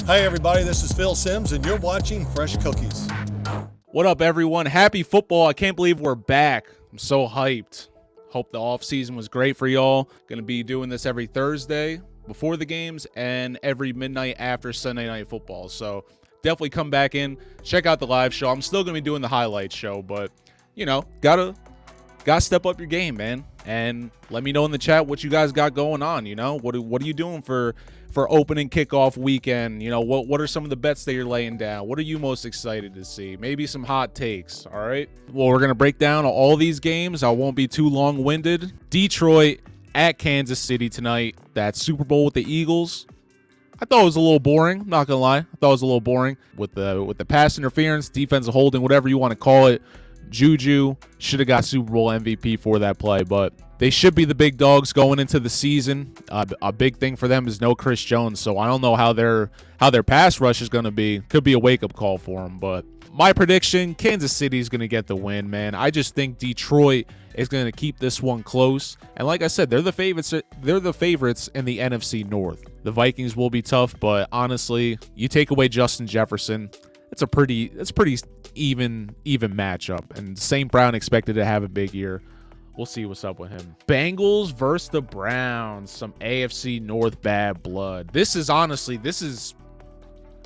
Hi, everybody. This is Phil Sims, and you're watching Fresh Cookies. What up, everyone? Happy football. I can't believe we're back. I'm so hyped. Hope the offseason was great for y'all. Going to be doing this every Thursday before the games and every midnight after Sunday Night Football. So definitely come back in. Check out the live show. I'm still going to be doing the highlight show, but, you know, gotta step up your game, man. And let me know in the chat what you guys got going on, you know? What are you doing for opening kickoff weekend? You know, what are some of the bets that you're laying down? What are you most excited to see? Maybe some hot takes, all right? Well, we're going to break down all these games. I won't be too long-winded. Detroit at Kansas City tonight. That Super Bowl with the Eagles. I thought it was a little boring, not going to lie. I thought it was a little boring with the pass interference, defensive holding, whatever you want to call it. Juju should have got Super Bowl MVP for that play, but they should be the big dogs going into the season. A big thing for them is no Chris Jones, so I don't know how their pass rush is going to be. Could be a wake-up call for them, but my prediction, Kansas City is going to get the win, man. I just think Detroit is going to keep this one close, and like I said, they're the favorites. They're the favorites in the NFC North. The Vikings will be tough, but honestly, you take away Justin Jefferson, it's a pretty even matchup, and St. Brown expected to have a big year. We'll see what's up with him. Bengals versus the Browns. Some AFC North bad blood.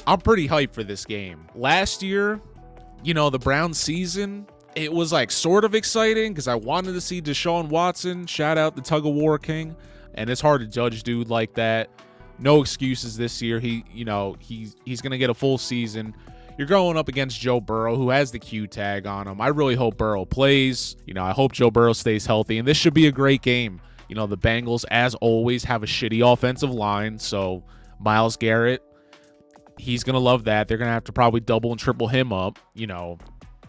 I'm pretty hyped for this game. Last year, you know, the Browns season, it was like sort of exciting because I wanted to see Deshaun Watson. Shout out the tug of war king. And it's hard to judge dude like that. No excuses this year. He's going to get a full season. You're going up against Joe Burrow, who has the Q tag on him. I really hope Burrow plays. You know, I hope Joe Burrow stays healthy, and this should be a great game. You know, the Bengals, as always, have a shitty offensive line, so Myles Garrett, he's going to love that. They're going to have to probably double and triple him up. You know,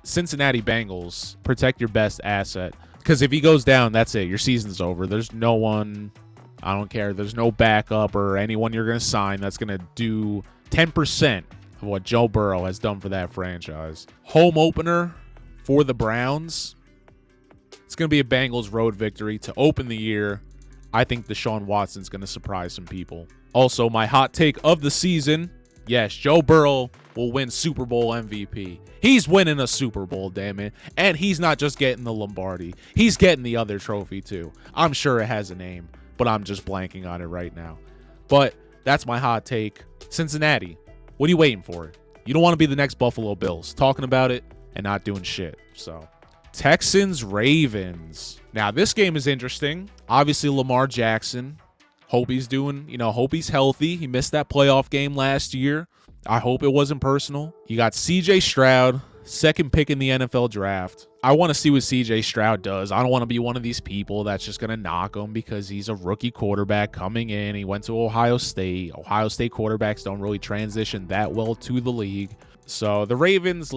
Cincinnati Bengals, protect your best asset, because if he goes down, that's it. Your season's over. There's no one, I don't care, there's no backup or anyone you're going to sign that's going to do 10% of what Joe Burrow has done for that franchise. Home opener for the Browns. It's going to be a Bengals road victory to open the year. I think Deshaun Watson's going to surprise some people. Also, my hot take of the season, yes, Joe Burrow will win Super Bowl MVP. He's winning a Super Bowl, damn it. And he's not just getting the Lombardi. He's getting the other trophy too. I'm sure it has a name, but I'm just blanking on it right now. But that's my hot take. Cincinnati. What are you waiting for? You don't want to be the next Buffalo Bills, talking about it and not doing shit. So, Texans, Ravens. Now, this game is interesting. Obviously, Lamar Jackson. Hope he's healthy. He missed that playoff game last year. I hope it wasn't personal. You got C.J. Stroud, second pick in the NFL draft. I want to see what C.J. Stroud does. I don't want to be one of these people that's just going to knock him because he's a rookie quarterback coming in. He went to Ohio State. Ohio State quarterbacks don't really transition that well to the league. So the Ravens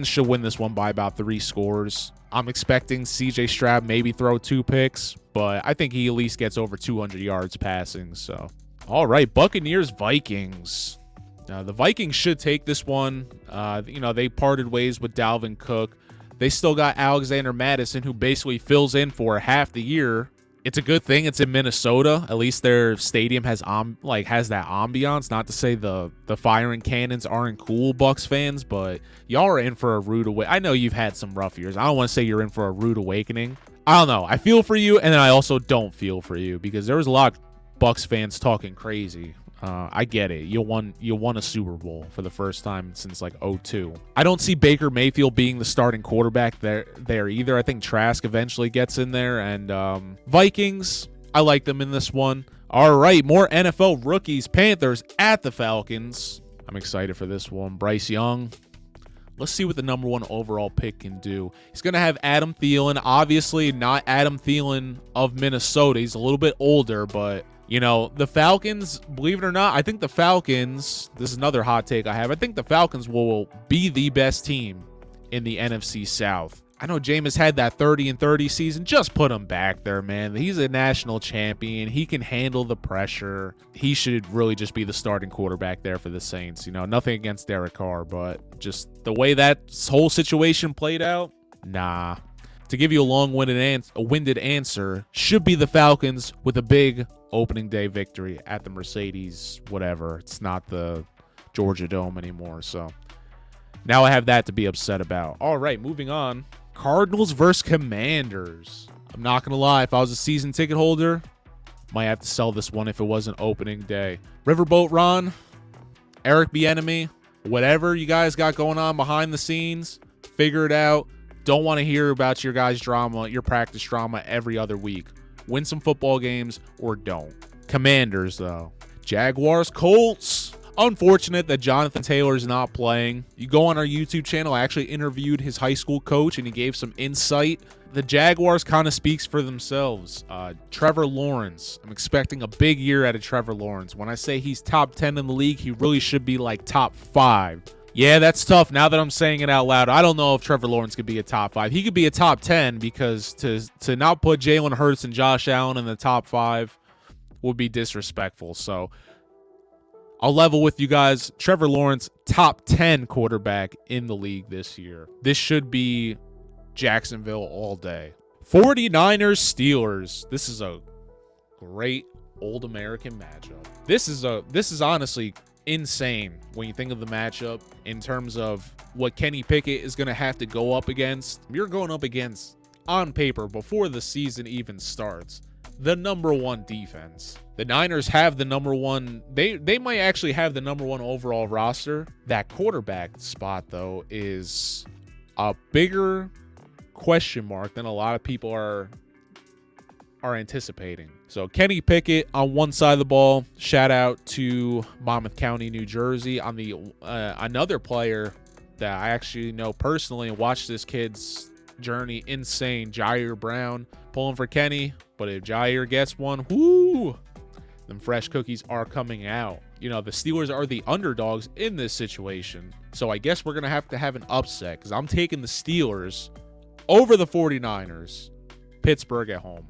should win this one by about 3 scores. I'm expecting C.J. Stroud maybe throw 2 picks, but I think he at least gets over 200 yards passing. So, all right, Buccaneers, Vikings. The Vikings should take this one. They parted ways with Dalvin Cook. They still got Alexander Mattison, who basically fills in for half the year. It's a good thing it's in Minnesota. At least their stadium has that ambiance. Not to say the firing cannons aren't cool, Bucs fans, but y'all are in for a rude awakening. I know you've had some rough years. I don't want to say you're in for a rude awakening. I don't know. I feel for you, and then I also don't feel for you because there was a lot of Bucs fans talking crazy. I get it. You won a Super Bowl for the first time since like 2002. I don't see Baker Mayfield being the starting quarterback there either. I think Trask eventually gets in there. And Vikings, I like them in this one. All right, more NFL rookies. Panthers at the Falcons. I'm excited for this one. Bryce Young. Let's see what the number 1 overall pick can do. He's going to have Adam Thielen. Obviously, not Adam Thielen of Minnesota. He's a little bit older, but you know, the Falcons, believe it or not, I think the Falcons, this is another hot take I have, I think the Falcons will be the best team in the NFC South. I know Jameis had that 30-30 season. Just put him back there, man. He's a national champion. He can handle the pressure. He should really just be the starting quarterback there for the Saints. You know, nothing against Derek Carr, but just the way that whole situation played out, nah. To give you a long-winded answer, should be the Falcons with a big opening day victory at the Mercedes, whatever. It's not the Georgia Dome anymore. So now I have that to be upset about. All right, moving on. Cardinals versus Commanders. I'm not going to lie. If I was a season ticket holder, might have to sell this one if it wasn't opening day. Riverboat Ron, Eric Bieniemy, whatever you guys got going on behind the scenes, figure it out. Don't want to hear about your guys' drama, your practice drama every other week. Win some football games or don't. Commanders, though. Jaguars, Colts. Unfortunate that Jonathan Taylor is not playing. You go on our YouTube channel, I actually interviewed his high school coach, and he gave some insight. The Jaguars kind of speaks for themselves. Trevor Lawrence. I'm expecting a big year out of Trevor Lawrence. When I say he's top 10 in the league, he really should be like top 5. Yeah, that's tough now that I'm saying it out loud. I don't know if Trevor Lawrence could be a top 5. He could be a top 10 because to not put Jalen Hurts and Josh Allen in the top 5 would be disrespectful. So I'll level with you guys. Trevor Lawrence, top 10 quarterback in the league this year. This should be Jacksonville all day. 49ers, Steelers. This is a great old American matchup. This is honestly insane when you think of the matchup in terms of what Kenny Pickett is going to have to go up against. You're going up against, on paper, before the season even starts, the number 1 defense. The Niners have the number 1. They might actually have the number 1 overall roster. That quarterback spot, though, is a bigger question mark than a lot of people are anticipating. So Kenny Pickett on one side of the ball. Shout out to Monmouth County, New Jersey. On the another player that I actually know personally and watched this kid's journey, insane, Jair Brown, pulling for Kenny. But if Jair gets one, whoo, them fresh cookies are coming out. You know, the Steelers are the underdogs in this situation. So I guess we're going to have an upset because I'm taking the Steelers over the 49ers. Pittsburgh at home.